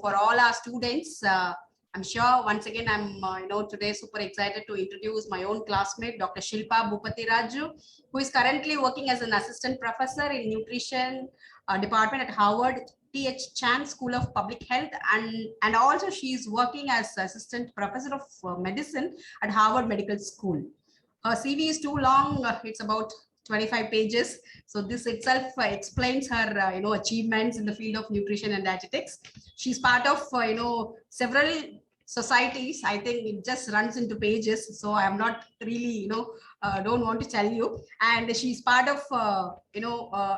for all our students. I'm sure once again, I'm, today super excited to introduce my own classmate, Dr. Shilpa Bhoobathiraju, who is currently working as an assistant professor in nutrition department at Harvard T.H. Chan School of Public Health. And also she is working as assistant professor of medicine at Harvard Medical School. Her CV is too long. It's about 25 pages. So this itself explains her, achievements in the field of nutrition and dietetics. She's part of, several societies. I think it just runs into pages. So I'm not really, don't want to tell you. And she's part of,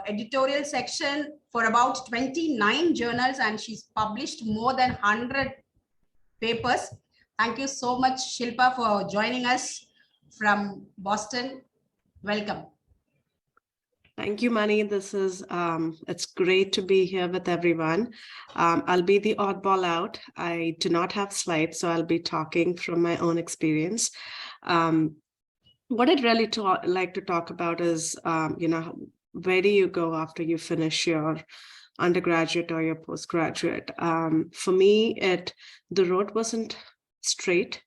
editorial section for about 29 journals, and she's published more than 100 papers. Thank you so much, Shilpa, for joining us from Boston. Welcome. Thank you, Mani. This is, it's great to be here with everyone. I'll be the oddball out. I do not have slides, so I'll be talking from my own experience. What I'd really like to talk about is, where do you go after you finish your undergraduate or your postgraduate? For me, the road wasn't straight.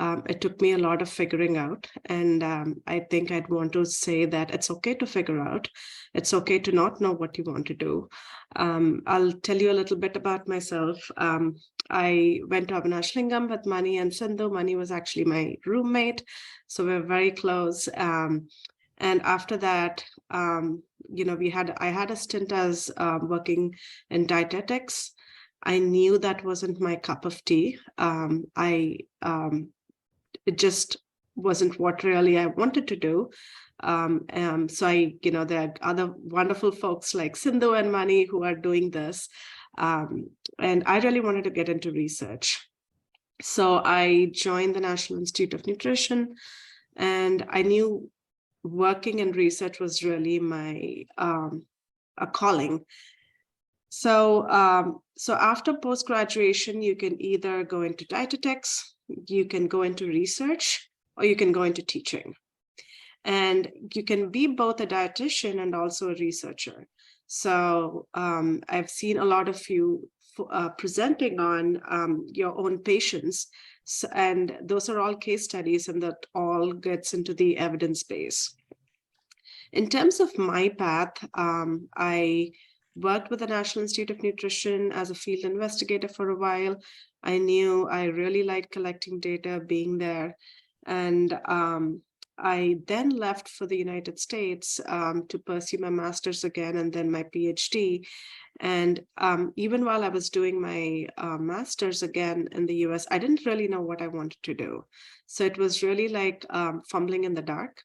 It took me a lot of figuring out, and I think I'd want to say that it's okay to figure out. It's okay to not know what you want to do. I'll tell you a little bit about myself. I went to Avinash with Mani and Sindhu. Mani was actually my roommate, so we're very close. And after that, I had a stint as working in dietetics. I knew that wasn't my cup of tea. It just wasn't what really I wanted to do. So there are other wonderful folks like Sindhu and Mani who are doing this. And I really wanted to get into research. So I joined the National Institute of Nutrition, and I knew working in research was really my a calling. So after post-graduation, you can either go into dietetics, you can go into research, or you can go into teaching. And you can be both a dietitian and also a researcher. So I've seen a lot of you presenting on your own patients. And those are all case studies, and that all gets into the evidence base. In terms of my path, I worked with the National Institute of Nutrition as a field investigator for a while. I knew I really liked collecting data, being there. And I then left for the United States to pursue my master's again, and then my PhD. And even while I was doing my master's again in the US, I didn't really know what I wanted to do. So it was really like fumbling in the dark.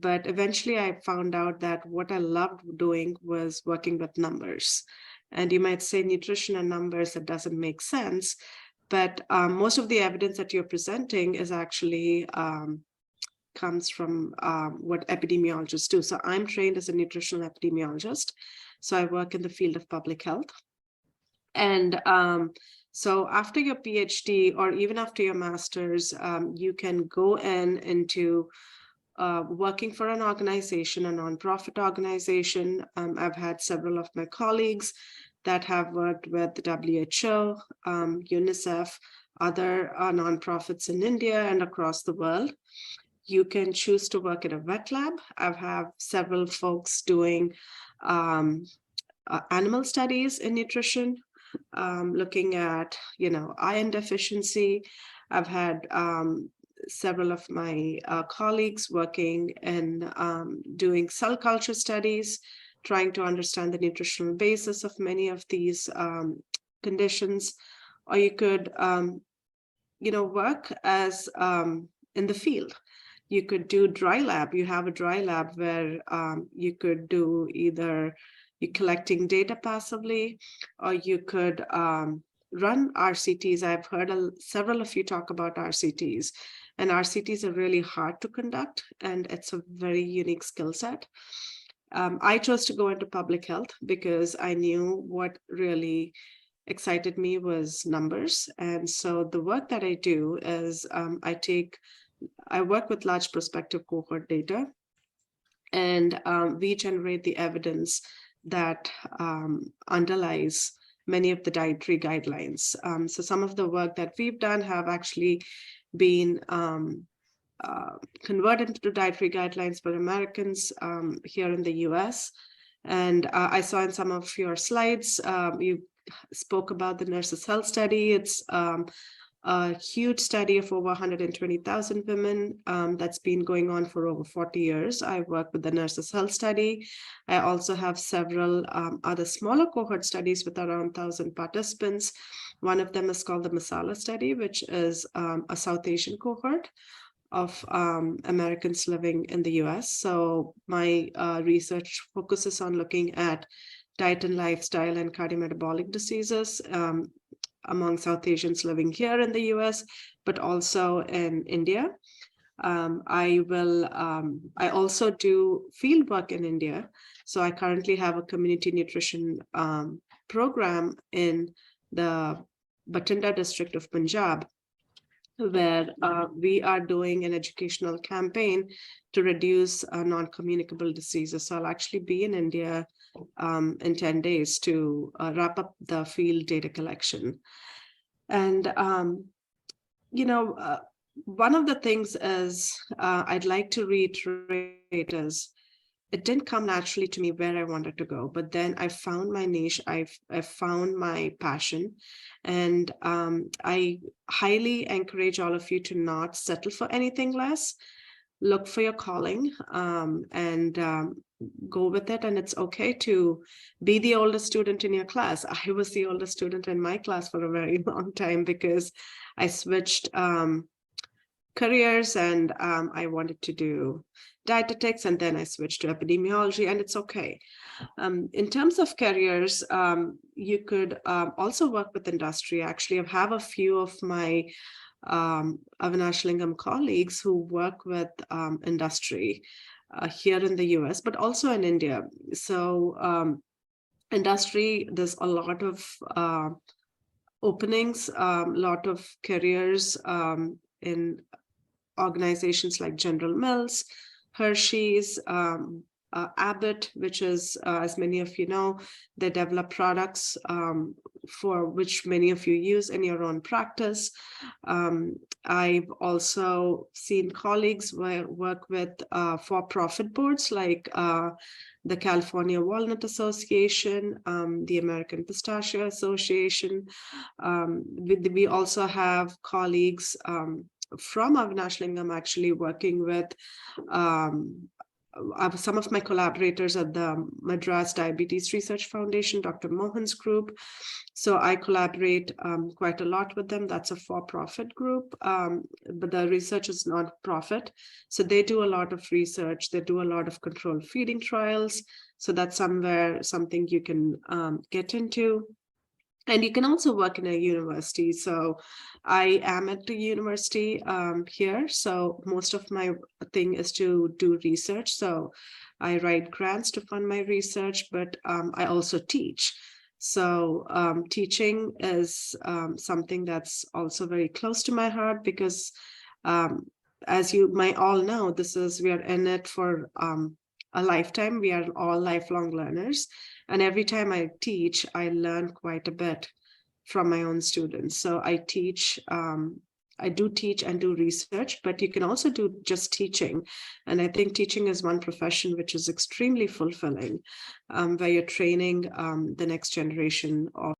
But eventually I found out that what I loved doing was working with numbers. And you might say nutrition and numbers, it doesn't make sense. But most of the evidence that you're presenting is actually comes from what epidemiologists do. So I'm trained as a nutritional epidemiologist. So I work in the field of public health. And so after your PhD or even after your master's, you can go into working for an organization, a nonprofit organization. I've had several of my colleagues that have worked with the WHO, UNICEF, other nonprofits in India and across the world. You can choose to work at a vet lab. I've had several folks doing animal studies in nutrition, looking at, iron deficiency. I've had several of my colleagues working in doing cell culture studies, trying to understand the nutritional basis of many of these conditions. Or you could, work as in the field. You could do dry lab. You have a dry lab where you could do either you're collecting data passively, or you could run RCTs. I've heard several of you talk about RCTs, and RCTs are really hard to conduct, and it's a very unique skill set. I chose to go into public health because I knew what really excited me was numbers. And so the work that I do is I work with large prospective cohort data, and we generate the evidence that underlies many of the dietary guidelines. So some of the work that we've done have actually been converted into dietary guidelines for Americans here in the US. And I saw in some of your slides, you spoke about the Nurses' Health Study. It's a huge study of over 120,000 women that's been going on for over 40 years. I work with the Nurses' Health Study. I also have several other smaller cohort studies with around 1,000 participants. One of them is called the Masala Study, which is a South Asian cohort of Americans living in the US. So my research focuses on looking at diet and lifestyle and cardiometabolic diseases among South Asians living here in the US, but also in India. I also do field work in India. So I currently have a community nutrition program in the Bathinda district of Punjab, where we are doing an educational campaign to reduce non-communicable diseases. So I'll actually be in India in 10 days to wrap up the field data collection. And, one of the things is I'd like to reiterate is it didn't come naturally to me where I wanted to go, but then I found my niche. I found my passion, and I highly encourage all of you to not settle for anything less. Look for your calling and go with it. And it's okay to be the oldest student in your class. I was the oldest student in my class for a very long time because I switched careers, and I wanted to do dietetics, and then I switched to epidemiology, and it's okay. In terms of careers, you could also work with industry. Actually, I have a few of my Avinash Lingam colleagues who work with industry here in the US, but also in India. So industry, there's a lot of openings, a lot of careers in organizations like General Mills, Hershey's, Abbott, which is, as many of you know, they develop products for which many of you use in your own practice. I've also seen colleagues work with for-profit boards like the California Walnut Association, the American Pistachio Association. We also have colleagues from Avinash Lingam actually working with some of my collaborators at the Madras Diabetes Research Foundation, Dr. Mohan's group. So I collaborate quite a lot with them. That's a for-profit group, but the research is non-profit. So they do a lot of research. They do a lot of controlled feeding trials. So that's something you can get into. And you can also work in a university. So I am at the university here. So most of my thing is to do research. So I write grants to fund my research, but I also teach. So teaching is something that's also very close to my heart because as you might all know, we are in it for a lifetime. We are all lifelong learners. And every time I teach, I learn quite a bit from my own students. So I teach, I do teach and do research, but you can also do just teaching. And I think teaching is one profession which is extremely fulfilling, where you're training the next generation of